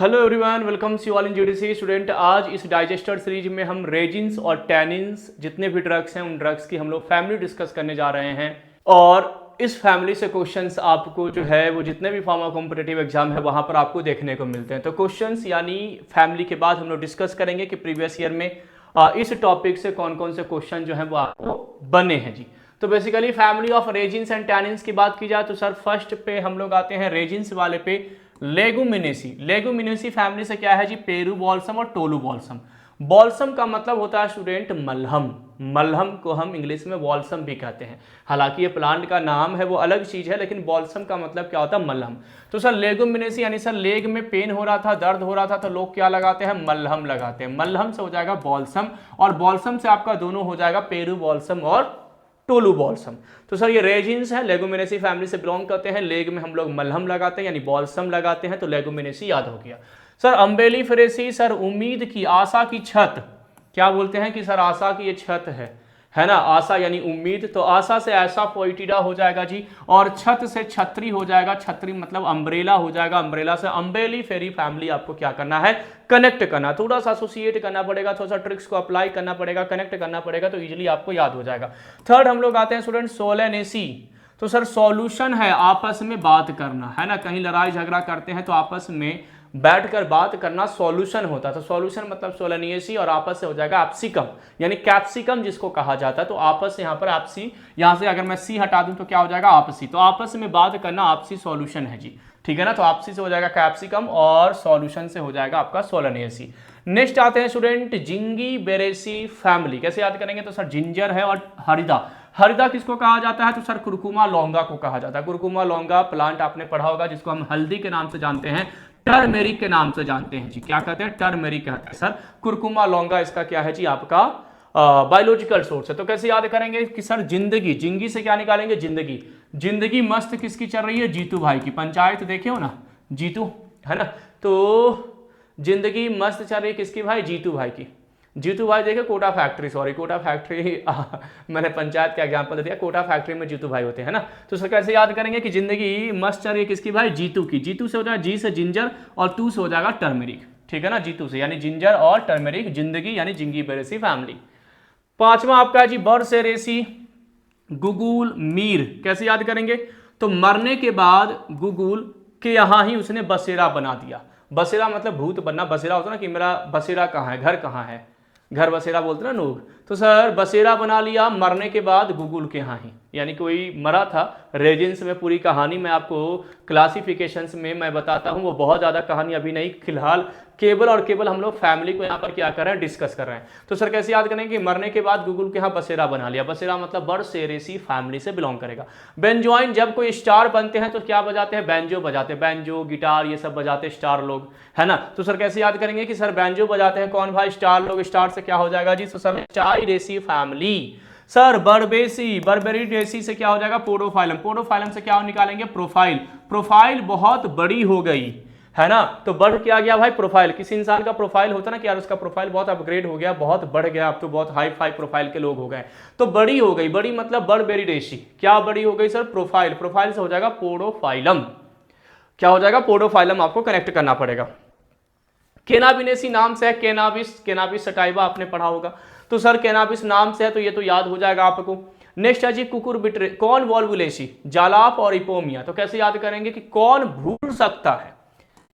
Hello everyone, welcome you all in GDC student. आज इस digester series में हम रेजिन्स और टैनिन्स जितने भी ड्रग्स हैं उन ड्रग्स की हम लोग फैमिली डिस्कस करने जा रहे हैं। और इस फैमिली से क्वेश्चंस आपको जो है वो जितने भी फार्मा कॉम्पिटिटिव एग्जाम है वहां पर आपको देखने को मिलते हैं। तो क्वेश्चंस यानी फैमिली के बाद हम लोग डिस्कस करेंगे कि प्रीवियस ईयर में इस टॉपिक से कौन कौन से क्वेश्चन जो है वो आपको बने हैं जी। तो basically family of resins and tannins की बात की जाए तो सर फर्स्ट पे हम लोग आते हैं रेजिन्स वाले पे, लेगुमिनेसी। लेगुमिनेसी फैमिली से क्या है जी? पेरू बॉल्सम और टोलू बॉल्सम। बॉल्सम का मतलब होता है स्टूडेंट मलहम। मलहम को हम इंग्लिश में बॉल्सम भी कहते हैं। हालांकि ये प्लांट का नाम है वो अलग चीज है, लेकिन बॉल्सम का मतलब क्या होता है? मलहम। तो सर लेगुमिनेसी यानी सर लेग में पेन हो रहा था, दर्द हो रहा था, तो लोग क्या लगाते हैं? मलहम लगाते हैं। मलहम से हो जाएगा बॉल्सम, और बॉल्सम से आपका दोनों हो जाएगा पेरू बॉल्सम और टोलू बॉल्सम। तो सर ये रेजिन्स है, लेगुमिनेसी फैमिली से बिलोंग करते हैं। लेग में हम लोग मलहम लगाते हैं यानी बॉल्सम लगाते हैं, तो लेगुमिनेसी याद हो गया। सर अम्बेलिफेरेसी, सर उम्मीद की, आशा की छत। क्या बोलते हैं कि सर आशा की ये छत है ना? आशा यानी उम्मीद, तो आशा से ऐसा पोइटिडा हो जाएगा जी, और छत से छतरी हो जाएगा। छतरी मतलब अम्ब्रेला हो जाएगा। अम्ब्रेला से अम्बेलिफेरी फैमिली आपको क्या करना है? कनेक्ट करना। थोड़ा सा एसोसिएट करना पड़ेगा, थोड़ा सा ट्रिक्स को अप्लाई करना पड़ेगा, कनेक्ट करना पड़ेगा, तो इजीली आपको याद हो जाएगा। थर्ड हम लोग आते हैं स्टूडेंट सोलेनेसी। तो सर सॉल्यूशन है आपस में बात करना, है ना? कहीं लड़ाई झगड़ा करते हैं तो आपस में बैठकर बात करना सॉल्यूशन होता है। तो सॉल्यूशन मतलब सोलेनियसी, और आपस से हो जाएगा एप्सिकम यानी कैप्सिकम जिसको कहा जाता है। तो आपस से यहाँ पर आपसी, यहाँ से अगर मैं सी हटा दूं तो क्या हो जाएगा? आपसी। तो आपस में बात करना आपसी सॉल्यूशन है जी, ठीक है ना? तो आपसी से हो जाएगा कैप्सिकम और सॉल्यूशन से हो जाएगा आपका सोलेनियसी। नेक्स्ट आते हैं स्टूडेंट जिंगी बेरेसी फैमिली। कैसे याद करेंगे? तो सर जिंजर है और हरिदा। हरिदा किसको कहा जाता है? तो सर कुरकुमा लौंगा को कहा जाता है। कुरकुमा लौंगा प्लांट आपने पढ़ा होगा, जिसको हम हल्दी के नाम से जानते हैं, टर्मेरिक के नाम से जानते हैं जी। क्या कहते हैं? टर्मेरिक कहते हैं सर। कुरकुमा लौंगा इसका क्या है जी? आपका बायोलॉजिकल सोर्स है। तो कैसे याद करेंगे कि सर जिंदगी, जिंगी से क्या निकालेंगे? जिंदगी। जिंदगी मस्त किसकी चल रही है? जीतू भाई की। पंचायत देखे हो ना, जीतू, है ना? तो जिंदगी मस्त चल रही है किसकी भाई? जीतू भाई की। जीतू भाई देखे Kota factory, sorry Kota factory मैंने पंचायत का एग्जांपल दिया। कोटा फैक्ट्री में जीतू भाई होते हैं ना। तो सर कैसे याद करेंगे कि जिंदगी मस्त चल रही है किसकी भाई? जीतू की। जीतू से हो जाएगा, जी से जिंजर और तू से हो जाएगा टर्मेरिक, ठीक है ना? जीतू से यानी जिंजर और टर्मेरिक, जिंदगी यानी जिंगी बेरेसी फैमिली। पांचवा आपका है जी बरसेरेसी गुगुल मीर। कैसे याद करेंगे? तो मरने के बाद गुगुल के यहां ही उसने बसेरा बना दिया। बसेरा मतलब भूत बनना। बसेरा होता ना कि मेरा बसेरा कहाँ है, घर कहाँ है, घर बसेरा बोलते ना लोग। तो सर बसेरा बना लिया मरने के बाद गुगुल के यहाँ ही, यानी कोई मरा था। रेजिन्स में पूरी कहानी मैं आपको क्लासिफिकेशंस में मैं बताता हूँ, वो बहुत ज़्यादा कहानी अभी नहीं, फिलहाल केवल और केवल हम लोग फैमिली को यहाँ पर क्या कर रहे हैं? डिस्कस कर रहे हैं। तो सर कैसे याद करेंगे कि मरने के बाद गुगुल के यहाँ बसेरा बना लिया। बसेरा मतलब बरसेरेसी फैमिली से बिलोंग करेगा। बेंजोइन, जब कोई स्टार बनते हैं तो क्या बजाते हैं? बैंजो बजाते हैं। बैंजो गिटार ये सब बजाते हैं स्टार लोग, है ना? तो सर कैसे याद करेंगे कि सर बैंजो बजाते हैं कौन भाई? स्टार लोग। स्टार से क्या हो जाएगा जी? तो सर स्टाइरेसी फैमिली। सर बर्बेसी, बर्बेरिडेसी से क्या हो जाएगा? पोडोफाइलम। पोडोफाइलम से क्या निकालेंगे? प्रोफाइल। प्रोफाइल बहुत बड़ी हो गई, है ना? तो बढ़ क्या गया भाई? प्रोफाइल। किसी इंसान का प्रोफाइल होता ना कि यार उसका प्रोफाइल बहुत अपग्रेड हो गया, बहुत बढ़ गया, अब तो बहुत हाई फाई प्रोफाइल के लोग हो गए, तो बड़ी हो गई। बड़ी मतलब बर्बेरिडेसी। क्या बड़ी हो गई सर? प्रोफाइल। प्रोफाइल से हो जाएगा पोडोफाइलम। क्या हो जाएगा? पोडोफाइलम। आपको कनेक्ट करना पड़ेगा। केनाबिनेसी नाम से है, केनाबिस, केनाबिस सटाइवा आपने पढ़ा होगा। तो सर केनाबिस नाम से है तो ये तो याद हो जाएगा आपको। नेक्स्ट है जी कुकुरबिट्रे, कौन वॉल्वुलेसी, जालाप और इपोमिया। तो कैसे याद करेंगे कि कौन भूल सकता है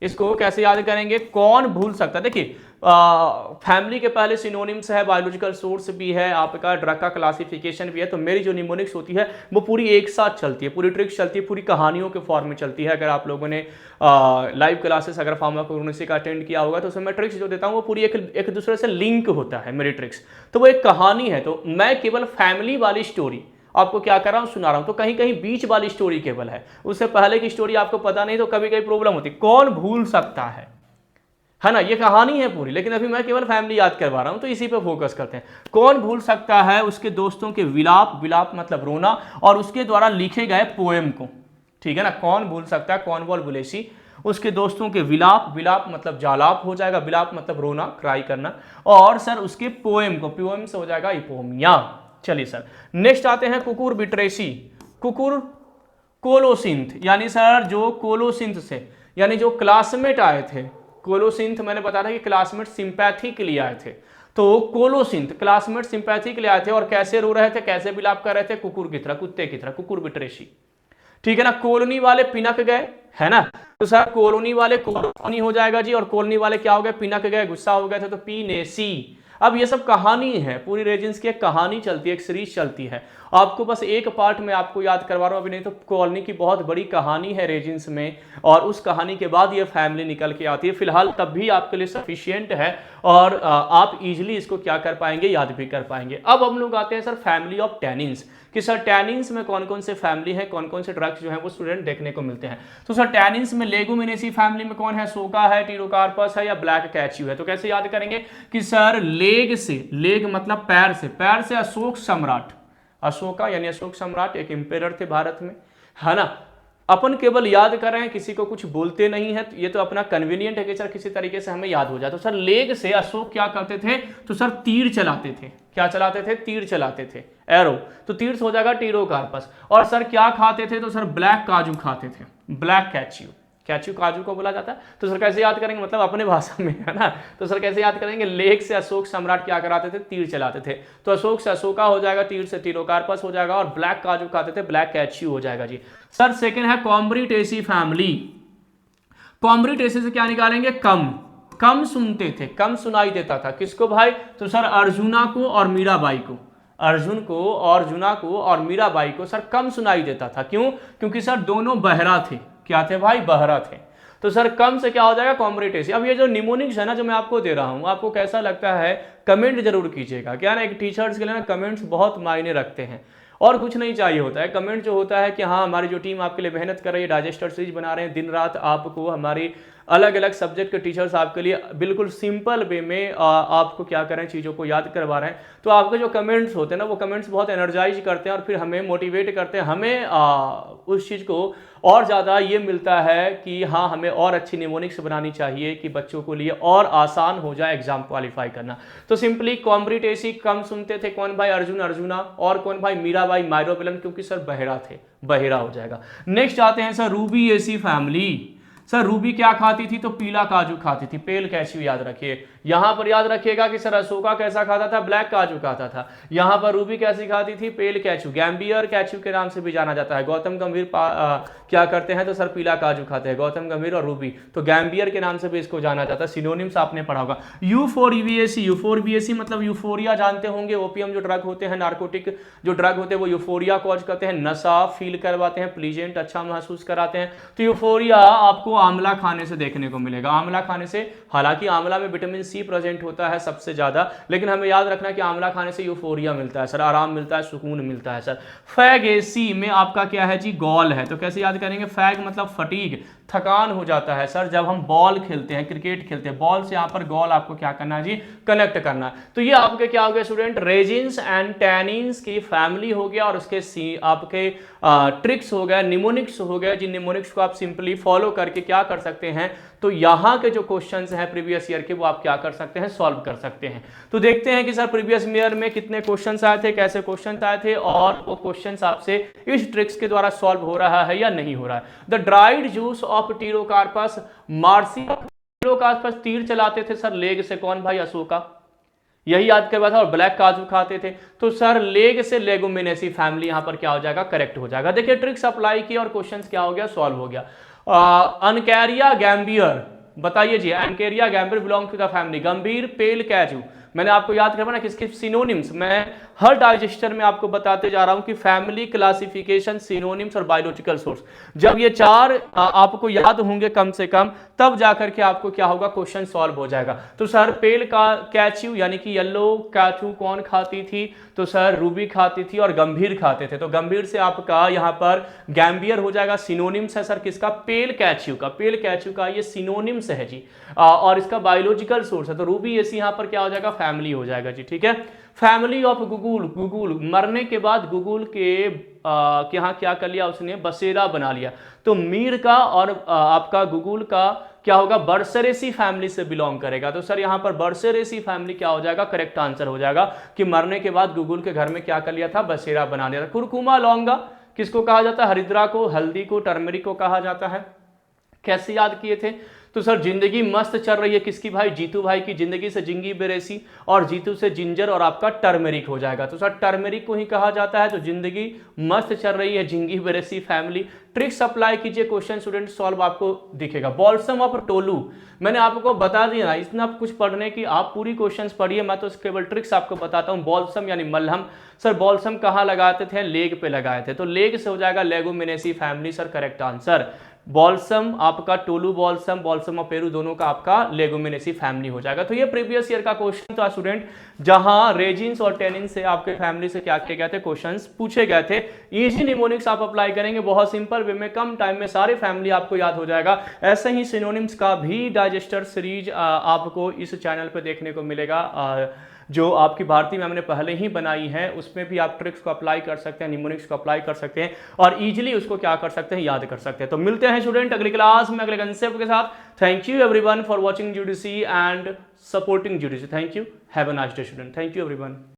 इसको? कैसे याद करेंगे? कौन भूल सकता है? देखिए फैमिली के पहले सिनोनिम्स है, बायोलॉजिकल सोर्स भी है, आपका ड्रग का क्लासिफिकेशन भी है। तो मेरी जो निमोनिक्स होती है वो पूरी एक साथ चलती है, पूरी ट्रिक्स चलती है, पूरी कहानियों के फॉर्म में चलती है। अगर आप लोगों ने लाइव क्लासेस अगर फार्माकोग्नोसी का अटेंड किया होगा तो उसमें मैं ट्रिक्स जो देता हूँ वो पूरी एक दूसरे से लिंक होता है मेरी ट्रिक्स। तो वो एक कहानी है। तो मैं केवल फैमिली वाली स्टोरी आपको क्या कर रहा हूं? सुना रहा हूं। तो कहीं कहीं बीच वाली स्टोरी केवल है, उससे पहले की स्टोरी आपको पता नहीं, तो कभी कभी प्रॉब्लम होती। कौन भूल सकता है ना? ये कहानी है पूरी, लेकिन अभी मैं केवल फैमिली याद करवा रहा हूं, तो इसी पे फोकस करते हैं। कौन भूल सकता है उसके दोस्तों के विलाप, विलाप मतलब रोना, और उसके द्वारा लिखे गए पोएम को, ठीक है ना? कौन भूल सकता है? कौन वॉल्वुलेसी उसके दोस्तों के विलाप, विलाप मतलब जालाप हो जाएगा, विलाप मतलब रोना, क्राई करना, और सर उसके पोएम को, पोएम से हो जाएगा इपोमिया। चलिए सर नेक्स्ट आते हैं कुकुर बिट्रेसी। कुकुर कोलोसिंथ यानी सर जो कोलोसिंथ से, यानी जो क्लासमेट आए थे, कोलोसिंथ मैंने बताया था कि क्लासमेट सिंपैथी के लिए आए थे, तो कोलोसिंथ क्लासमेट सिंपैथी के लिए आए थे और कैसे रो रहे थे, कैसे विलाप कर रहे थे, कुकुर की तरह, कुत्ते की तरह, कुकुर बिटरेशी, ठीक है ना। कॉलोनी वाले पिनक गए, है ना, तो सर कॉलोनी वाले कॉलोनी हो जाएगा जी, और कॉलोनी वाले क्या हो गए, पिनक गए, गुस्सा हो गए थे, तो पीनेसी। अब ये सब कहानी है, पूरी रेजिन्स की एक कहानी चलती है, एक सीरीज चलती है। आपको बस एक पार्ट में आपको याद करवा रहा हूं, अभी नहीं तो कॉलोनी की बहुत बड़ी कहानी है रेजिन्स में, और उस कहानी के बाद ये फैमिली निकल के आती है। फिलहाल तब भी आपके लिए सफिशियंट है और आप इजीली इसको क्या कर पाएंगे, याद भी कर पाएंगे। अब हम लोग आते हैं सर फैमिली ऑफ टैनिन्स, कि सर टैनिन्स में कौन कौन से फैमिली है, कौन कौन से ड्रग्स जो है वो स्टूडेंट देखने को मिलते हैं। तो सर टैनिन्स में लेगुमिनेसी फैमिली में कौन है, सोका है, टीरोकार्पस है या ब्लैक कैच्यू है। तो कैसे याद करेंगे कि सर लेग से, लेग मतलब पैर से, पैर से अशोक सम्राट, अशोका यानी अशोक सम्राट एक इंपेरर थे भारत में, है ना। अपन केवल याद कर रहे हैं, किसी को कुछ बोलते नहीं है, ये तो अपना कन्वीनियंट है कि सर किसी तरीके से हमें याद हो जाए। तो सर लेग से अशोक क्या करते थे, तो सर तीर चलाते थे, क्या चलाते थे, तीर चलाते थे, एरो, तो तीर से हो जाएगा टीरोकार्पस। और सर क्या खाते थे, तो सर ब्लैक काजू खाते थे, ब्लैक कैच्यू, कैच्यू काजू को बोला जाता है। तो सर कैसे याद करेंगे, मतलब अपने भाषा में, है ना। तो सर कैसे याद करेंगे, लेग से अशोक सम्राट क्या कराते थे, तीर चलाते थे, तो अशोक से अशोका हो जाएगा, तीर से टीरोकार्पस हो जाएगा, और ब्लैक काजू खाते थे, ब्लैक कैच्यू हो जाएगा जी। सर सेकंड है कॉम्ब्रिटेसी फैमिली, कॉम्ब्रिटेसी से क्या निकालेंगे, कम, कम सुनते थे, कम सुनाई देता था, किसको भाई, तो सर अर्जुना को और मीराबाई को, अर्जुन को, अर्जुना को और मीराबाई को सर कम सुनाई देता था। क्यों, क्योंकि सर दोनों बहरा थे, क्या थे भाई, बहरा थे। तो सर कम से क्या हो जाएगा, कॉम्ब्रिटेसी। अब ये जो निमोनिक्स है ना जो मैं आपको दे रहा हूं, आपको कैसा लगता है कमेंट जरूर कीजिएगा। क्या ना, एक टीचर्स के लिए ना कमेंट्स बहुत मायने रखते हैं, और कुछ नहीं चाहिए होता है, कमेंट जो होता है कि हाँ हमारी जो टीम आपके लिए मेहनत कर रही है, डाइजेस्टर सीरीज बना रहे हैं, दिन रात आपको हमारी अलग अलग सब्जेक्ट के टीचर्स आपके लिए बिल्कुल सिंपल वे में आपको क्या करें, चीज़ों को याद करवा रहे हैं। तो आपके जो कमेंट्स होते हैं ना, वो कमेंट्स बहुत एनर्जाइज करते हैं और फिर हमें मोटिवेट करते हैं, हमें उस चीज़ को और ज़्यादा ये मिलता है कि हाँ हमें और अच्छी निमोनिक्स बनानी चाहिए कि बच्चों को लिए और आसान हो जाए एग्जाम क्वालिफाई करना। तो सिंपली कॉम्ब्रिटेसी कम सुनते थे, कौन भाई, अर्जुन अर्जुना, और कौन भाई, मीराबाई माइरोविलन, क्योंकि सर बहेरा थे, बहेरा हो जाएगा। नेक्स्ट आते हैं sir Rubiaceae family. Sir Ruby क्या खाती थी, तो पीला काजू खाती थी, पेल कैच्यू याद रखिए। यहां पर याद रखिएगा कि सर अशोका कैसा खाता था, ब्लैक काजू खाता था। यहां पर रूबी कैसी खाती थी, पेल कैच्यू, गैम्बियर कैच्यू के नाम से भी जाना जाता है। गौतम गंभीर क्या करते हैं, तो सर पीला काजू खाते हैं, गौतम गंभीर और रूबी, तो गैम्बियर के नाम से भी इसको जाना जाता है। सिनोनिम्स आपने पढ़ा होगा। यूफोरबिएसी, यूफोरबिएसी मतलब यूफोरिया जानते होंगे, ओपियम जो ड्रग होते हैं, नार्कोटिक जो ड्रग होते हैं, वो यूफोरिया कॉज करते हैं, नशा फील करवाते हैं, प्लीजेंट अच्छा महसूस कराते हैं। तो यूफोरिया आपको आंवला खाने से देखने को मिलेगा, आंवला खाने से। हालांकि आंवला में विटामिन सी प्रेजेंट होता है सबसे ज्यादा, लेकिन हमें याद रखना कि आंवला खाने से यूफोरिया मिलता है सर, आराम मिलता है, सुकून मिलता है सर। फैगेसी में आपका क्या है जी, गॉल है। तो कैसे याद करेंगे, फैग मतलब फटीग, थकान हो जाता है सर जब हम बॉल खेलते हैं, क्रिकेट खेलते हैं, बॉल से यहाँ पर गॉल आपको क्या करना है जी, कनेक्ट करना है। तो ये आपके क्या हो गया स्टूडेंट, रेजिन्स एंड टैनिन्स की फैमिली हो गया, और उसके आपके ट्रिक्स हो गए, निमोनिक्स हो गए। जिन निमोनिक्स को आप सिंपली फॉलो करके क्या कर सकते हैं, तो यहाँ के जो क्वेश्चंस हैं प्रीवियस ईयर के, वो आप क्या कर सकते हैं, सॉल्व कर सकते हैं। तो देखते हैं कि सर प्रीवियस ईयर में कितने क्वेश्चंस आए थे, कैसे क्वेश्चंस आए थे, और वो क्वेश्चंस आपसे इस ट्रिक्स के द्वारा सॉल्व हो रहा है या नहीं हो रहा है। The dried juice of pterocarpus marsi, pterocarpus तीर चलाते थे सर लेग से, कौन भाई, अशोका, यही याद करवा था, और ब्लैक काजू खाते थे। तो सर लेग से लेगुमिनेसी फैमिली यहां पर क्या हो जाएगा, करेक्ट हो जाएगा। देखिए ट्रिक्स अप्लाई की और क्वेश्चंस क्या हो गया, सॉल्व हो गया। अनकैरिया गैम्बियर, बताइए जी, uncaria gambier belong to the family. Gambir pale catechu, मैंने आपको याद करवाना किसके सिनोनिम्स, मैं हर डाइजेस्टर में आपको बताते जा रहा हूं कि फैमिली, क्लासिफिकेशन, सिनोनिम्स और बायोलॉजिकल सोर्स। जब ये चार आपको याद होंगे कम से कम, तब जाकर के आपको क्या होगा, क्वेश्चन सॉल्व हो जाएगा। तो सर पेल का कैच्यू यानी कि येलो कैचू कौन खाती थी, तो सर रूबी खाती थी, और गंभीर खाते थे। तो गंभीर से आपका यहाँ पर गैम्बियर हो जाएगा। सिनोनिम्स है सर किसका, पेल कैच्यू का, पेल कैच्यू का ये सिनोनिम्स है जी, और इसका बायोलॉजिकल सोर्स है। तो रूबी ऐसी यहाँ पर क्या हो जाएगा, फैमिली हो जाएगा जी, ठीक है। फैमिली ऑफ गुगुल, गुगुल मरने के बाद गुगुल के यहाँ क्या कर लिया उसने, बसेरा बना लिया। तो मीर का और आपका गुगुल का क्या होगा, बर्सेरेसी फैमिली से बिलोंग करेगा। तो सर यहाँ पर बर्सेरेसी फैमिली क्या हो जाएगा, करेक्ट आंसर हो जाएगा कि मरने के बाद गुगुल के घर में क्या कर लिया था, बसेरा बना लिया था। कुरकुमा लौंगा किसको कहा जाता है, हरिद्रा को, हल्दी को, टर्मरिक को कहा जाता है। कैसे याद किए थे, तो सर जिंदगी मस्त चल रही है किसकी भाई, जीतू भाई की। जिंदगी से जिंगी बेरेसी और जीतू से जिंजर और आपका टर्मेरिक हो जाएगा। तो सर टर्मेरिक को ही कहा जाता है। तो जिंदगी मस्त चल रही है, जिंगी बेरेसी फैमिली। ट्रिक्स अप्लाई कीजिए, क्वेश्चन स्टूडेंट सॉल्व आपको दिखेगा। बॉल्सम ऑफ टोलू मैंने आपको बता दिया ना, इतना कुछ पढ़ने की आप पूरी क्वेश्चंस पढ़िए, मैं तो केवल ट्रिक्स आपको बताता हूं। बॉल्सम यानी मलहम। सर बॉल्सम कहाँ लगाते थे, लेग पे लगाए थे, तो लेग से हो जाएगा leguminosae family. Sir correct answer. Balsam आपका tolu balsam, balsam of Peru दोनों का आपका लेगुमिनेसी फैमिली हो जाएगा। तो ये प्रीवियस ईयर का क्वेश्चन था स्टूडेंट, जहां रेजिन्स और टेनिन से आपके फैमिली से क्या किए गए थे, क्वेश्चंस पूछे गए थे। इजी निमोनिक्स आप अप्लाई करेंगे बहुत सिंपल वे में, कम टाइम में सारी फैमिली आपको याद हो जाएगा। ऐसे ही सिनोनिम्स का भी डाइजेस्टर सीरीज आपको इस चैनल पे देखने को मिलेगा, जो आपकी भारती मैम ने पहले ही बनाई है। उसमें भी आप ट्रिक्स को अप्लाई कर सकते हैं, निमोनिक्स को अप्लाई कर सकते हैं और इजीली उसको क्या कर सकते हैं, याद कर सकते हैं। तो मिलते हैं स्टूडेंट अगली क्लास में अगले कंसेप्ट के साथ। Thank you everyone for watching GDC and supporting GDC. Thank you, have a nice day student. Thank you everyone.